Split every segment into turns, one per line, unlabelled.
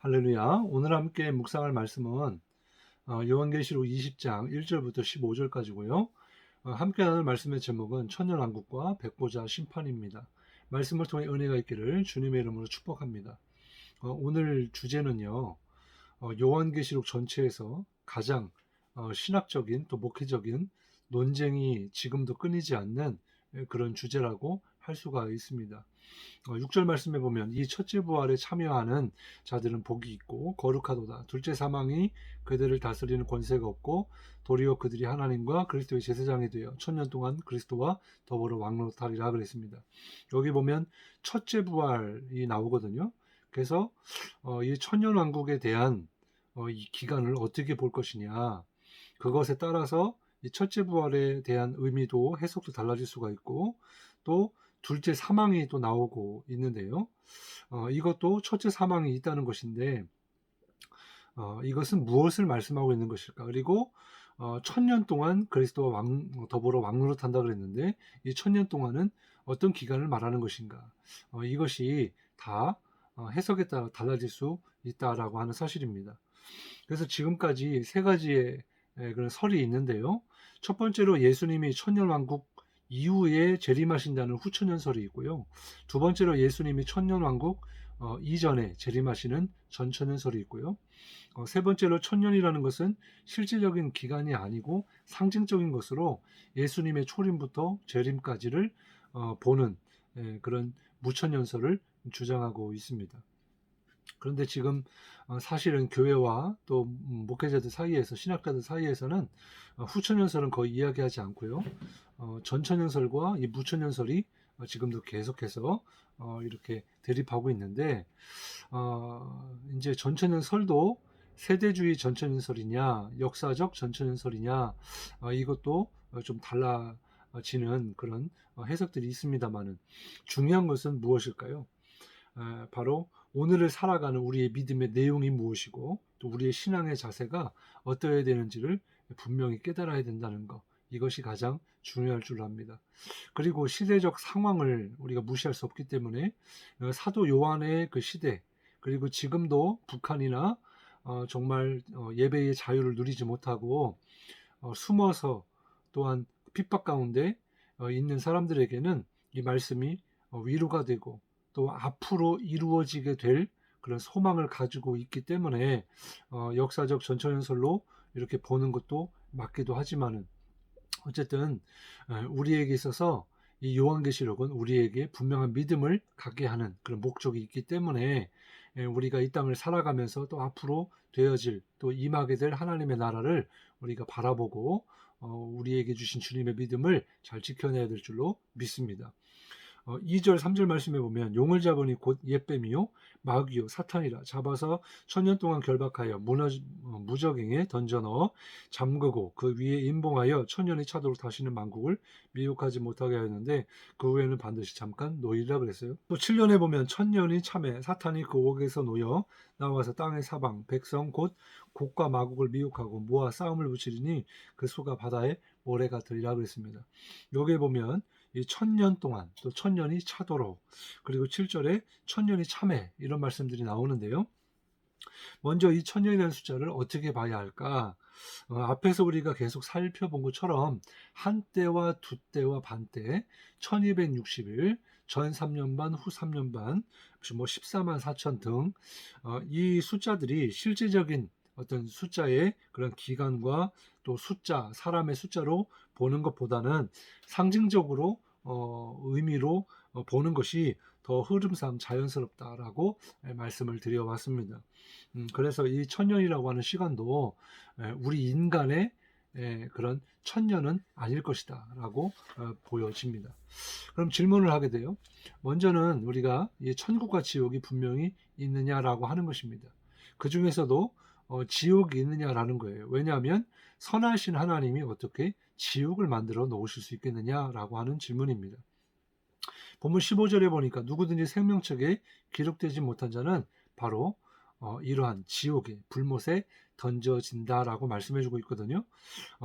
할렐루야. 오늘 함께 묵상할 말씀은 요한계시록 20장 1절부터 15절까지고요. 함께 나눌 말씀의 제목은 천년왕국과 백보자 심판입니다. 말씀을 통해 은혜가 있기를 주님의 이름으로 축복합니다. 오늘 주제는요. 요한계시록 전체에서 가장 신학적인 또 목회적인 논쟁이 지금도 끊이지 않는 그런 주제라고 할 수가 있습니다. 6절 말씀에 보면 이 첫째 부활에 참여하는 자들은 복이 있고 거룩하도다. 둘째 사망이 그들을 다스리는 권세가 없고 도리어 그들이 하나님과 그리스도의 제사장이 되어 천년 동안 그리스도와 더불어 왕노릇하리라 그랬습니다. 여기 보면 첫째 부활이 나오거든요. 그래서 이 천년 왕국에 대한 이 기간을 어떻게 볼 것이냐, 그것에 따라서 이 첫째 부활에 대한 의미도 해석도 달라질 수가 있고, 또 둘째 사망이 또 나오고 있는데요. 이것도 첫째 사망이 있다는 것인데, 이것은 무엇을 말씀하고 있는 것일까? 그리고 천년 동안 그리스도와 더불어 왕노릇한다 그랬는데, 이 천년 동안은 어떤 기간을 말하는 것인가? 이것이 다 해석에 따라 달라질 수 있다라고 하는 사실입니다. 그래서 지금까지 세 가지의 그런 설이 있는데요. 첫 번째로 예수님이 천년왕국 이후에 재림하신다는 후천년설이 있고요. 두 번째로 예수님이 천년왕국 이전에 재림하시는 전천년설이 있고요. 세 번째로 천년이라는 것은 실질적인 기간이 아니고 상징적인 것으로 예수님의 초림부터 재림까지를 보는 그런 무천년설을 주장하고 있습니다. 그런데 지금 사실은 교회와 또 목회자들 사이에서, 신학자들 사이에서는 후천연설은 거의 이야기하지 않고요. 전천연설과 이 무천연설이 지금도 계속해서 이렇게 대립하고 있는데, 이제 전천연설도 세대주의 전천연설이냐, 역사적 전천연설이냐, 이것도 좀 달라지는 그런 해석들이 있습니다만은, 중요한 것은 무엇일까요? 바로 오늘을 살아가는 우리의 믿음의 내용이 무엇이고, 또 우리의 신앙의 자세가 어떠해야 되는지를 분명히 깨달아야 된다는 것, 이것이 가장 중요할 줄 압니다. 그리고 시대적 상황을 우리가 무시할 수 없기 때문에 사도 요한의 그 시대, 그리고 지금도 북한이나 정말 예배의 자유를 누리지 못하고 숨어서, 또한 핍박 가운데 있는 사람들에게는 이 말씀이 위로가 되고, 또 앞으로 이루어지게 될 그런 소망을 가지고 있기 때문에 역사적 전천연설로 이렇게 보는 것도 맞기도 하지만은, 어쨌든 우리에게 있어서 이 요한계시록은 우리에게 분명한 믿음을 갖게 하는 그런 목적이 있기 때문에, 우리가 이 땅을 살아가면서 또 앞으로 되어질, 또 임하게 될 하나님의 나라를 우리가 바라보고 우리에게 주신 주님의 믿음을 잘 지켜내야 될 줄로 믿습니다. 2절 3절 말씀에 보면 용을 잡으니 곧 옛뱀이요 마귀요 사탄이라 잡아서 천년 동안 결박하여 무적행에 던져 넣어 잠그고 그 위에 임봉하여 천년이 차도록 다시는 만국을 미혹하지 못하게 하였는데, 그 후에는 반드시 잠깐 놓이리라 그랬어요. 또 7년에 보면 천년이 참에 사탄이 그 옥에서 놓여 나와서 땅의 사방 백성 곧 곡과 마국을 미혹하고 모아 싸움을 붙이리니 그 수가 바다의 모래 같으리라 그랬습니다. 여기에 보면 이 천년 동안, 또 천년이 차도록, 그리고 7절에 천년이 참회, 이런 말씀들이 나오는데요. 먼저 이 천년이라는 숫자를 어떻게 봐야 할까? 앞에서 우리가 계속 살펴본 것처럼 한때와 두때와 반때, 1260일, 전 3년 반, 후 3년 반, 뭐 14만 4천 등, 이 숫자들이 실제적인 어떤 숫자의 그런 기간과 또 숫자, 사람의 숫자로 보는 것보다는 상징적으로 의미로 보는 것이 더 흐름상 자연스럽다라고 말씀을 드려왔습니다. 그래서 이 천년이라고 하는 시간도 우리 인간의 그런 천년은 아닐 것이다 라고 보여집니다. 그럼 질문을 하게 돼요. 먼저는 우리가 이 천국과 지옥이 분명히 있느냐라고 하는 것입니다. 그 중에서도 지옥이 있느냐라는 거예요. 왜냐하면 선하신 하나님이 어떻게 지옥을 만들어 놓으실 수 있겠느냐라고 하는 질문입니다. 본문 15절에 보니까 누구든지 생명책에 기록되지 못한 자는 바로 이러한 지옥의 불못에 던져진다라고 말씀해주고 있거든요.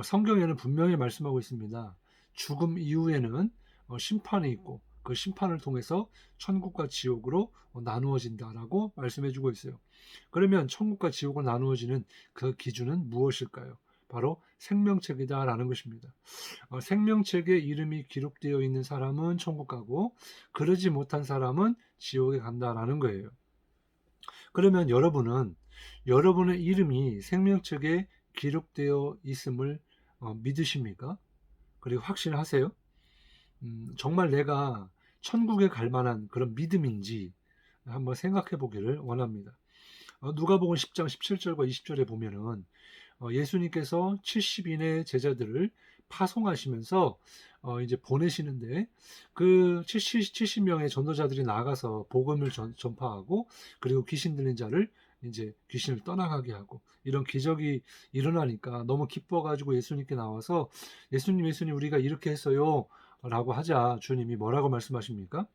성경에는 분명히 말씀하고 있습니다. 죽음 이후에는 심판이 있고, 그 심판을 통해서 천국과 지옥으로 나누어진다라고 말씀해 주고 있어요. 그러면 천국과 지옥으로 나누어지는 그 기준은 무엇일까요? 바로 생명책이다라는 것입니다. 생명책에 이름이 기록되어 있는 사람은 천국 가고 그러지 못한 사람은 지옥에 간다라는 거예요. 그러면 여러분은 여러분의 이름이 생명책에 기록되어 있음을 믿으십니까? 그리고 확신하세요? 정말 내가 천국에 갈 만한 그런 믿음인지 한번 생각해 보기를 원합니다. 누가복음 10장 17절과 20절에 보면은 예수님께서 70인의 제자들을 파송하시면서 이제 보내시는데 그 70명의 전도자들이 나가서 복음을 전파하고 그리고 귀신 들린 자를 이제 귀신을 떠나가게 하고 이런 기적이 일어나니까 너무 기뻐가지고 예수님께 나와서 예수님 우리가 이렇게 했어요 라고 하자 주님이 뭐라고 말씀하십니까?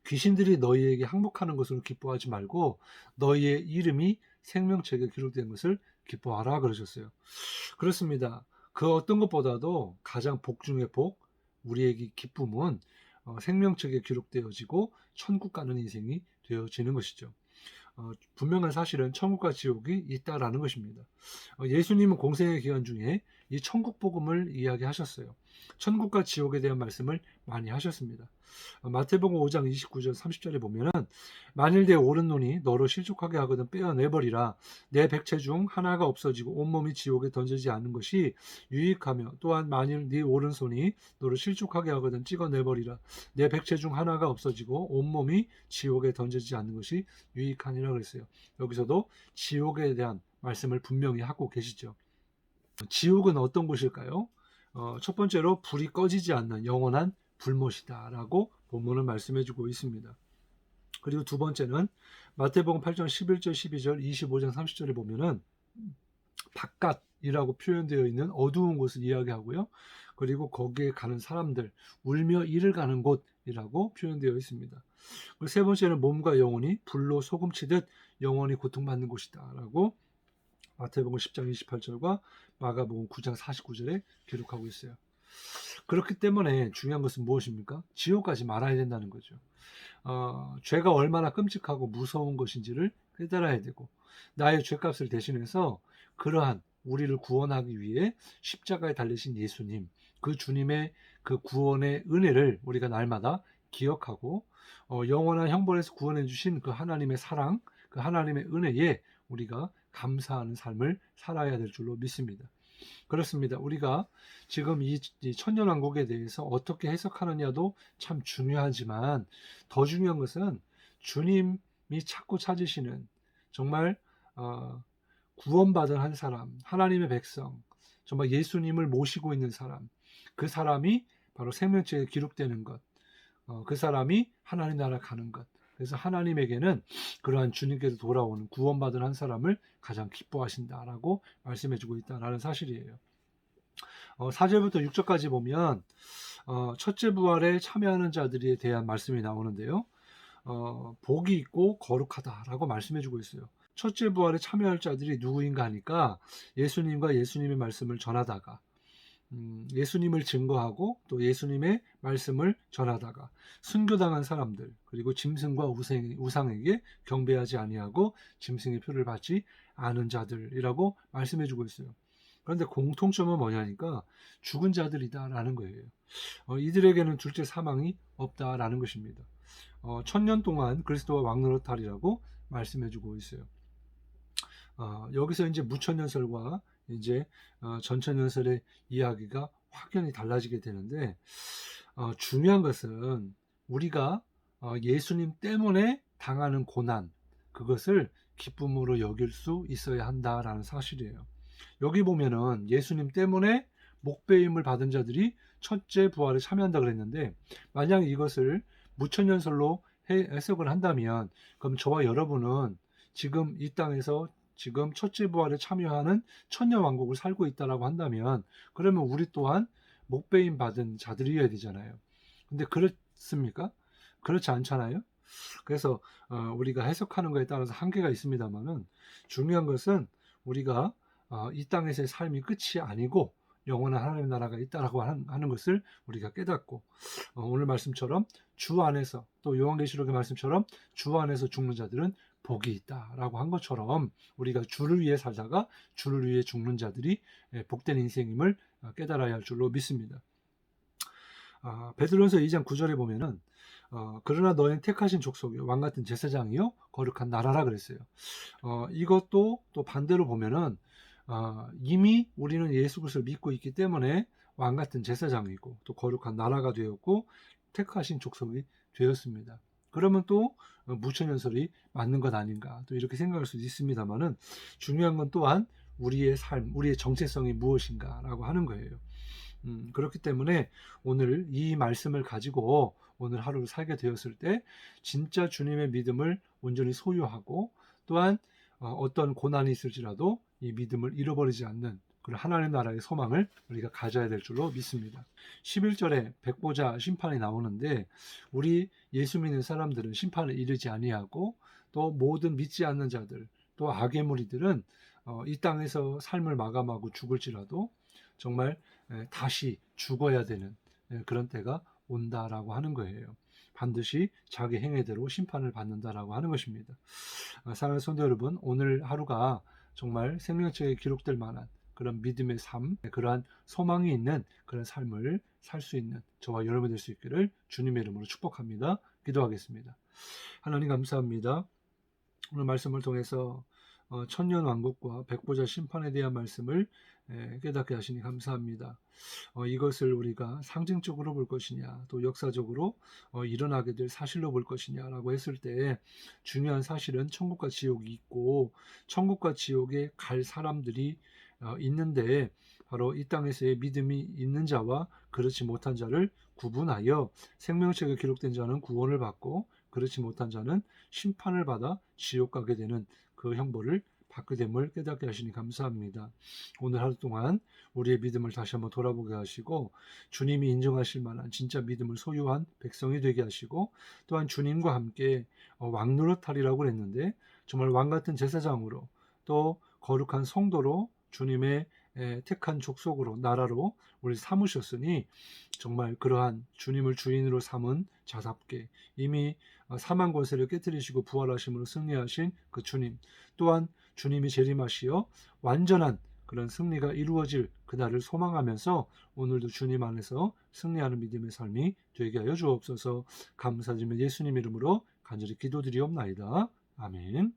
귀신들이 너희에게 항복하는 것으로 기뻐하지 말고 너희의 이름이 생명책에 기록된 것을 기뻐하라 그러셨어요. 그렇습니다. 그 어떤 것보다도 가장 복 중의 복, 우리에게 기쁨은 생명책에 기록되어지고 천국 가는 인생이 되어지는 것이죠. 분명한 사실은 천국과 지옥이 있다라는 것입니다. 예수님은 공생의 기간 중에 이 천국 복음을 이야기하셨어요. 천국과 지옥에 대한 말씀을 많이 하셨습니다. 마태복음 5장 29절 30절에 보면은 만일 내 오른눈이 너로 실족하게 하거든 빼어내버리라. 내 백체 중 하나가 없어지고 온몸이 지옥에 던지지 않는 것이 유익하며 또한 만일 네 오른손이 너로 실족하게 하거든 찍어내버리라. 내 백체 중 하나가 없어지고 온몸이 지옥에 던지지 않는 것이 유익하니라 그랬어요. 여기서도 지옥에 대한 말씀을 분명히 하고 계시죠. 지옥은 어떤 곳일까요? 첫 번째로 불이 꺼지지 않는 영원한 불못이다라고 본문은 말씀해주고 있습니다. 그리고 두 번째는 마태복음 8장 11절, 12절, 25장 30절에 보면은 바깥이라고 표현되어 있는 어두운 곳을 이야기하고요. 그리고 거기에 가는 사람들, 울며 이를 가는 곳이라고 표현되어 있습니다. 그리고 세 번째는 몸과 영혼이 불로 소금치듯 영원히 고통받는 곳이다라고 마태복음 10장 28절과 마가복음 9장 49절에 기록하고 있어요. 그렇기 때문에 중요한 것은 무엇입니까? 지옥 가지 말아야 된다는 거죠. 죄가 얼마나 끔찍하고 무서운 것인지를 깨달아야 되고 나의 죄값을 대신해서 그러한 우리를 구원하기 위해 십자가에 달리신 예수님, 그 주님의 그 구원의 은혜를 우리가 날마다 기억하고 영원한 형벌에서 구원해 주신 그 하나님의 사랑, 그 하나님의 은혜에 우리가 감사하는 삶을 살아야 될 줄로 믿습니다. 그렇습니다. 우리가 지금 이 천년왕국에 대해서 어떻게 해석하느냐도 참 중요하지만 더 중요한 것은 주님이 찾고 찾으시는 정말 구원받은 한 사람, 하나님의 백성, 정말 예수님을 모시고 있는 사람, 그 사람이 바로 생명책에 기록되는 것, 그 사람이 하나님 나라 가는 것. 그래서 하나님에게는 그러한 주님께서 돌아오는 구원받은 한 사람을 가장 기뻐하신다라고 말씀해주고 있다라는 사실이에요. 4절부터 6절까지 보면 첫째 부활에 참여하는 자들에 대한 말씀이 나오는데요. 복이 있고 거룩하다라고 말씀해주고 있어요. 첫째 부활에 참여할 자들이 누구인가 하니까 예수님과 예수님의 말씀을 전하다가 예수님을 증거하고 또 예수님의 말씀을 전하다가 순교당한 사람들 그리고 짐승과 우상에게 경배하지 아니하고 짐승의 표를 받지 않은 자들이라고 말씀해주고 있어요. 그런데 공통점은 뭐냐니까 죽은 자들이다라는 거예요. 이들에게는 둘째 사망이 없다라는 것입니다. 1000년 동안 그리스도와 왕노릇하리라고 말씀해주고 있어요. 여기서 이제 무천년설과 이제 전천년설의 이야기가 확연히 달라지게 되는데 중요한 것은 우리가 예수님 때문에 당하는 고난 그것을 기쁨으로 여길 수 있어야 한다라는 사실이에요. 여기 보면은 예수님 때문에 목배임을 받은 자들이 첫째 부활에 참여한다 그랬는데 만약 이것을 무천년설로 해석을 한다면 그럼 저와 여러분은 지금 이 땅에서 지금 첫째 부활에 참여하는 천년왕국을 살고 있다라고 한다면 그러면 우리 또한 목배임 받은 자들이어야 되잖아요. 근데 그렇습니까? 그렇지 않잖아요. 그래서 우리가 해석하는 것에 따라서 한계가 있습니다만은 중요한 것은 우리가 이 땅에서의 삶이 끝이 아니고 영원한 하나님의 나라가 있다라고 하는 것을 우리가 깨닫고, 오늘 말씀처럼 주 안에서, 또 요한계시록의 말씀처럼 주 안에서 죽는 자들은 복이 있다라고 한 것처럼, 우리가 주를 위해 살다가 주를 위해 죽는 자들이 복된 인생임을 깨달아야 할 줄로 믿습니다. 베드로전서 2장 9절에 보면은 그러나 너희는 택하신 족속이요 왕 같은 제사장이요 거룩한 나라라 그랬어요. 이것도 또 반대로 보면은 이미 우리는 예수 그리스도를 믿고 있기 때문에 왕 같은 제사장이고 또 거룩한 나라가 되었고 택하신 족속이 되었습니다. 그러면 또 무천연설이 맞는 것 아닌가 또 이렇게 생각할 수도 있습니다만은, 중요한 건 또한 우리의 삶, 우리의 정체성이 무엇인가라고 하는 거예요. 그렇기 때문에 오늘 이 말씀을 가지고 오늘 하루를 살게 되었을 때 진짜 주님의 믿음을 온전히 소유하고, 또한 어떤 고난이 있을지라도 이 믿음을 잃어버리지 않는 그런 하나님 나라의 소망을 우리가 가져야 될 줄로 믿습니다. 11절에 백보자 심판이 나오는데, 우리 예수 믿는 사람들은 심판을 이르지 아니하고 또 모든 믿지 않는 자들, 또 악의 무리들은 이 땅에서 삶을 마감하고 죽을지라도 정말 다시 죽어야 되는 그런 때가 온다라고 하는 거예요. 반드시 자기 행위대로 심판을 받는다라고 하는 것입니다. 사랑하는 성도 여러분, 오늘 하루가 정말 생명책에 기록될 만한 그런 믿음의 삶, 그러한 소망이 있는 그런 삶을 살 수 있는 저와 여러분이 될 수 있기를 주님의 이름으로 축복합니다. 기도하겠습니다. 하나님 감사합니다. 오늘 말씀을 통해서 천년 왕국과 백보자 심판에 대한 말씀을 깨닫게 하시니 감사합니다. 이것을 우리가 상징적으로 볼 것이냐, 또 역사적으로 일어나게 될 사실로 볼 것이냐라고 했을 때, 중요한 사실은 천국과 지옥이 있고 천국과 지옥에 갈 사람들이 있는데, 바로 이 땅에서의 믿음이 있는 자와 그렇지 못한 자를 구분하여 생명책에 기록된 자는 구원을 받고 그렇지 못한 자는 심판을 받아 지옥 가게 되는 그 형벌을 받게 됨을 깨닫게 하시니 감사합니다. 오늘 하루 동안 우리의 믿음을 다시 한번 돌아보게 하시고, 주님이 인정하실 만한 진짜 믿음을 소유한 백성이 되게 하시고, 또한 주님과 함께 왕노릇하리라고 그랬는데 정말 왕같은 제사장으로 또 거룩한 성도로 주님의 택한 족속으로 나라로 우리 삼으셨으니, 정말 그러한 주님을 주인으로 삼은 자답게 이미 사망 권세를 깨뜨리시고 부활하심으로 승리하신 그 주님, 또한 주님이 재림하시어 완전한 그런 승리가 이루어질 그날을 소망하면서 오늘도 주님 안에서 승리하는 믿음의 삶이 되게 하여 주옵소서. 감사드리며 예수님 이름으로 간절히 기도드리옵나이다. 아멘.